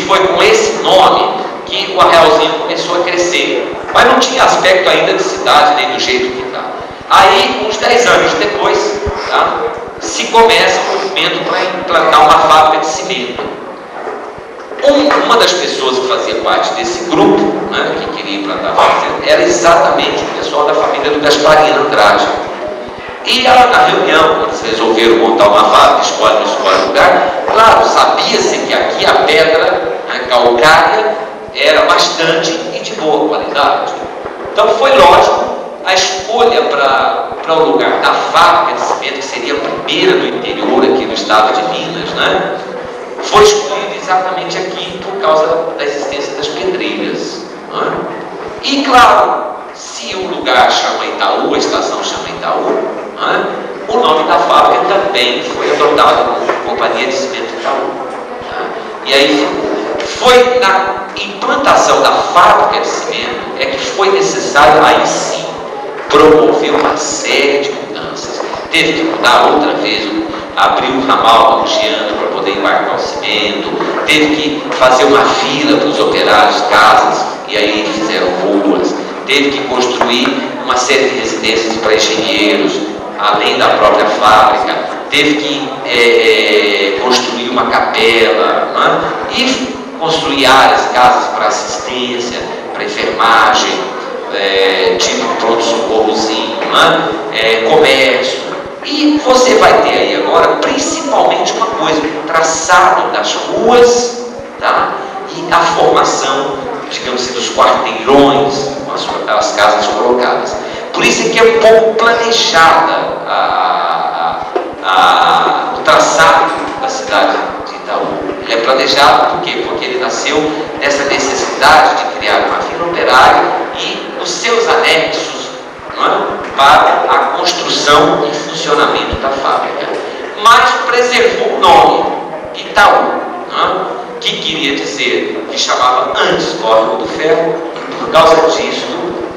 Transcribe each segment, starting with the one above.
foi com esse nome que o Arraialzinho começou a crescer. Mas não tinha aspecto ainda de cidade, nem do jeito que está. Aí, uns 10 anos depois, tá, se começa um movimento para implantar uma fábrica de cimento. Uma das pessoas que fazia parte desse grupo, né, que queria implantar a fábrica, era exatamente o pessoal da família do Gasparinho Andrade. E ela, na reunião, quando eles resolveram montar uma fábrica, escolhe lugar, claro, sabia-se que aqui a pedra, né, calcária era bastante e de boa qualidade. Então foi lógico a escolha para o lugar da fábrica de cimento, que seria a primeira do interior aqui no estado de Minas, né? Foi escolhido exatamente aqui por causa da existência das pedreiras, né? E claro, se o lugar chama Itaú, a estação chama Itaú, né? O nome da fábrica também foi adotado como Companhia de Cimento Itaú, né? E aí foi na implantação da fábrica de cimento é que foi necessário aí sim promover uma série de mudanças. Teve que mudar outra vez, abrir o ramal da Luciana para poder embarcar o cimento, teve que fazer uma fila para os operários de casas, e aí fizeram ruas, teve que construir uma série de residências para engenheiros, além da própria fábrica, teve que construir uma capela, né? E construir áreas, casas para assistência, para enfermagem, tipo pronto-socorrozinho, né? Comércio. E você vai ter aí agora, principalmente uma coisa, o traçado das ruas, tá? E a formação, digamos assim, dos quarteirões, as casas colocadas. Por isso é que é um pouco planejada o traçado da cidade de Itaú. Ele é planejado por quê? Porque ele nasceu nessa necessidade de criar uma vila operária e os seus anexos, não é? Para a construção e funcionamento da fábrica. Mas preservou o nome Itaú, não é? Que queria dizer que chamava antes Córrego do Ferro, e por causa disso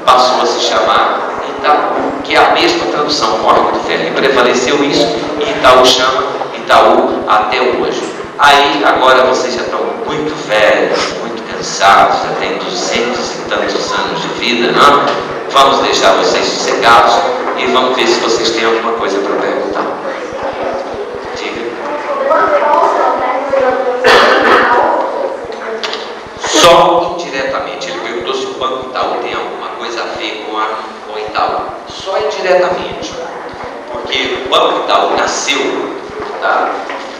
passou a se chamar Itaú, que é a mesma tradução, Córrego do Ferro, e prevaleceu isso, e Itaú chama Itaú até hoje. Aí agora vocês já estão muito velhos, muito cansados, já tem 200 e tantos anos de vida, não? Vamos deixar vocês sossegados e vamos ver se vocês têm alguma coisa para perguntar. Diga. Só indiretamente. Ele perguntou se o Banco Itaú tem alguma coisa a ver com Itaú. Só indiretamente. Porque o Banco Itaú nasceu, tá,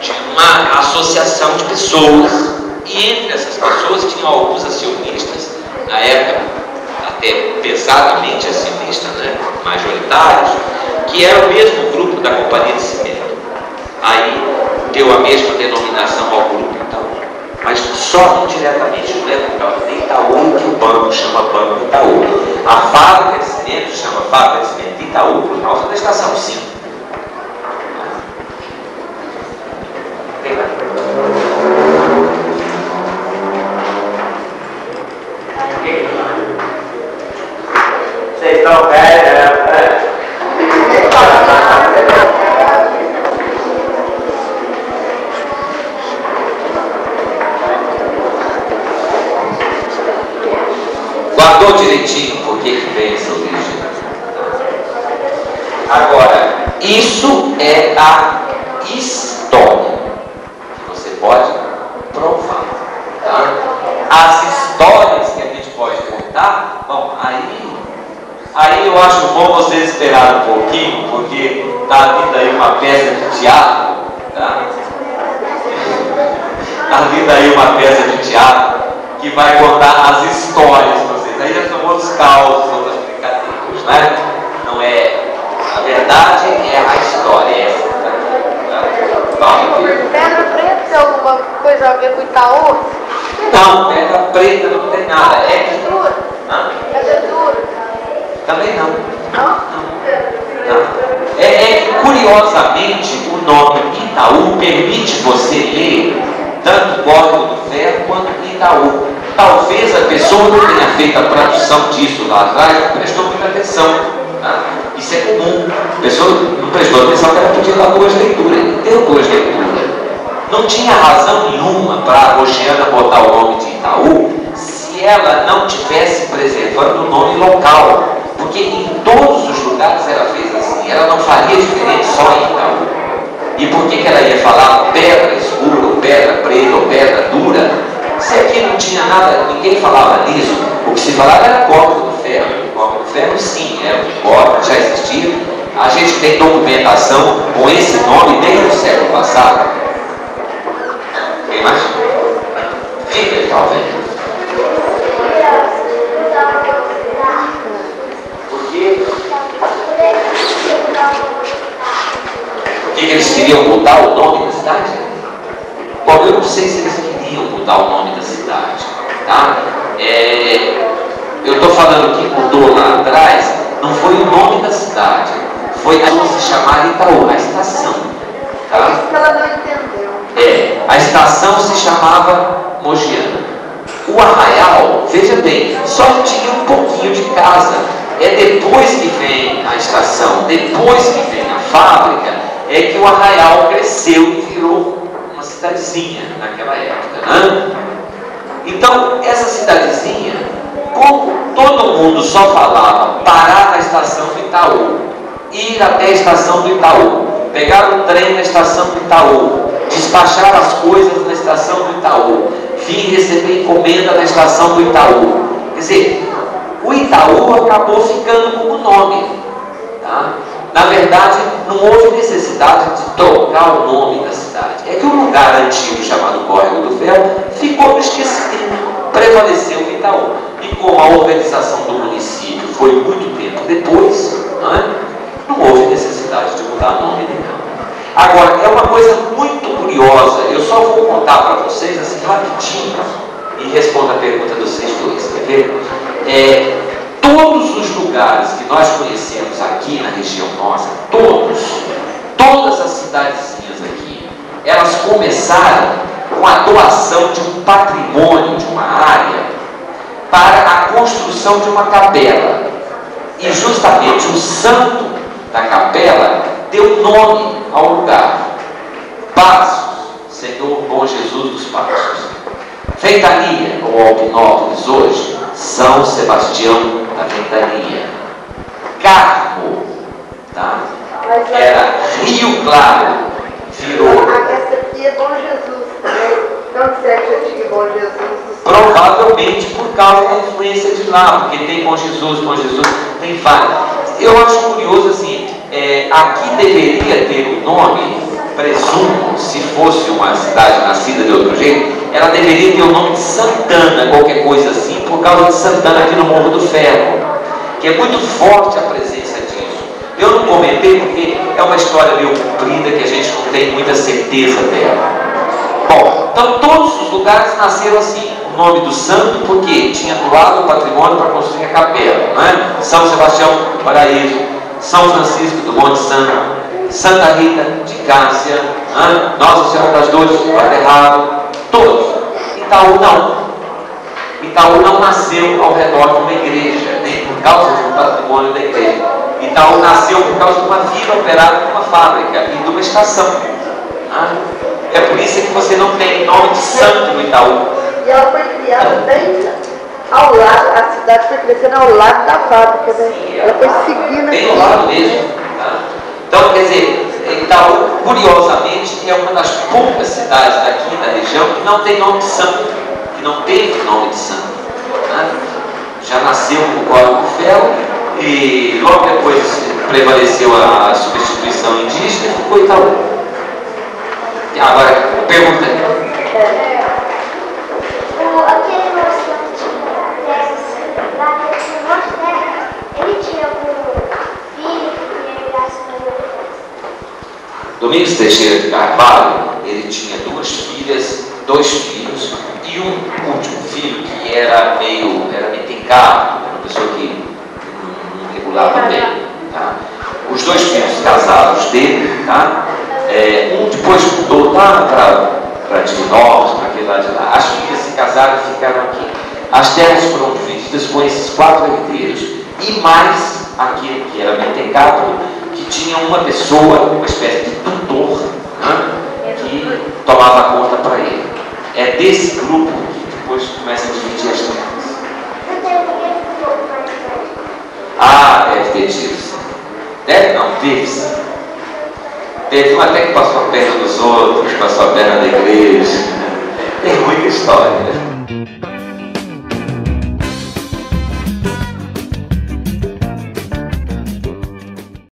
de uma associação de pessoas, e entre essas pessoas tinham alguns acionistas, na época até pesadamente acionistas, né, majoritários, que era o mesmo grupo da Companhia de Cimento. Aí deu a mesma denominação ao grupo Itaú, mas só indiretamente. Não é por causa de Itaú que o banco chama Banco Itaú. A fábrica de cimento chama Fábrica de Cimento Itaú por causa da estação 5. Vocês estão velhos, né? Guardou direitinho por que veio essa origem. Agora, isso é a história. Você pode provar. Tá? As histórias que a gente pode contar, bom, aí eu acho bom vocês esperarem um pouquinho, porque está vindo aí uma peça de teatro, tá? Está vindo aí uma peça de teatro que vai contar as histórias de vocês. Aí já são outros causos, outras brincadeiras, né? Não é, a verdade é a história. Pedra Preta tem alguma coisa a ver com Itaú? Não, Pedra Preta não tem nada. É dura. É dura. Também não. Não? Curiosamente, o nome Itaú permite você ler tanto Córrego do Ferro quanto Itaú. Talvez a pessoa que tenha feito a tradução disso lá atrás não prestou muita atenção. Tá? Isso é comum. A pessoa não prestou atenção que ela podia dar duas leituras. Ele deu duas leituras. Não tinha razão nenhuma para a Mogiana botar o nome de Itaú se ela não estivesse preservando o nome local. Porque em todos os lugares ela fez assim, ela não faria diferente só em Itaú. E por que ela ia falar pedra escura, ou pedra preta, ou pedra dura? Se aqui não tinha nada, ninguém falava nisso. O que se falava era Córrego do Ferro. O Córrego do Ferro, sim, era um córrego, já existia. A gente tem documentação com esse nome desde o século passado. Quem mais? Fica, talvez. Por quê? Por que eles queriam mudar o nome da cidade? Bom, eu não sei se eles queriam mudar o nome da cidade, tá? Eu estou falando que mudou lá atrás, não foi o nome da cidade, foi como se chamar Itaú, a estação. Tá? É isso que ela não entendeu. A estação se chamava Mogiana. O Arraial, veja bem, só tinha um pouquinho de casa. É depois que vem a estação, depois que vem a fábrica, é que o Arraial cresceu e virou uma cidadezinha naquela época, né? Então, essa cidadezinha, como todo mundo só falava parar na estação do Itaú, ir até a estação do Itaú, pegar um trem na estação do Itaú, despachar as coisas na estação do Itaú, vir receber encomenda na estação do Itaú. Quer dizer, o Itaú acabou ficando como nome, tá? Na verdade, não houve necessidade de trocar o nome da cidade. É que o lugar antigo, chamado Córrego do Ferro, ficou no esquecimento, prevaleceu o Itaú. E como a organização do município foi muito tempo depois, não houve necessidade de mudar o nome dele. Agora, é uma coisa muito curiosa, eu só vou contar para vocês assim rapidinho e respondo a pergunta de vocês dois, quer ver? Todos os lugares que nós conhecemos aqui na região nossa, todas as cidadezinhas aqui, elas começaram com a doação de um patrimônio, de uma área, para a construção de uma capela. E justamente o santo da capela deu nome ao lugar. Passos, Senhor Bom Jesus dos Passos. Ventania, ou Alpinópolis hoje, São Sebastião da Ventania. Carmo, tá? Era Rio Claro, virou. Essa aqui é Bom Jesus, né? Não serve que tinha Bom Jesus. Provavelmente por causa da influência de lá, porque tem Bom Jesus, tem vários. Eu acho curioso assim, aqui deveria ter o nome, presumo, se fosse uma cidade nascida de outro jeito, ela deveria ter o nome de Santana, qualquer coisa assim, por causa de Santana aqui no Morro do Ferro, que é muito forte a presença disso. Eu não comentei porque é uma história meio comprida que a gente não tem muita certeza dela. Bom, então todos os lugares nasceram assim, o nome do santo, porque tinha doado o patrimônio para construir a capela, não é? São Sebastião do Paraíso, São Francisco do Monte Santo, Santa Rita de Cássia, Nossa Senhora das Dores do Quaterrado, todos. Itaú não nasceu ao redor de uma igreja, nem por causa do patrimônio da igreja. Itaú nasceu por causa de uma vila operada por uma fábrica e de uma estação. É por isso que você não tem nome de santo no Itaú. E ela foi criada bem ao lado, a cidade foi crescendo ao lado da fábrica, né? Ela foi seguindo bem ao lado mesmo. Então, quer dizer, Itaú, curiosamente, é uma das poucas cidades daqui da região que não tem nome de santo, que não teve nome de santo. Já nasceu no Córrego do Ferro e logo depois prevaleceu a substituição indígena e ficou Itaú. Agora, pergunta. Aquele moço que tinha lá tinha um monte de terra, ele tinha algum filho que ia virar Domingos Teixeira de Carvalho, ele tinha 2 filhas, 2 filhos e um último filho que era meio encado, uma pessoa que não regulava bem. Tá? Os 2 filhos casados dele, tá? Um depois mudou para Divinópolis, para aquele lado de lá. As filhas se casaram e ficaram aqui. As terras foram divididas com esses 4 herdeiros e mais aquele que era mentecado, que tinha uma pessoa, uma espécie de tutor, que tomava desse grupo que depois começa a dividir as terras. Ah, deve ter tido. Deve não, teve sim. Teve um até que passou a perna dos outros, passou a perna da igreja. Tem muita história.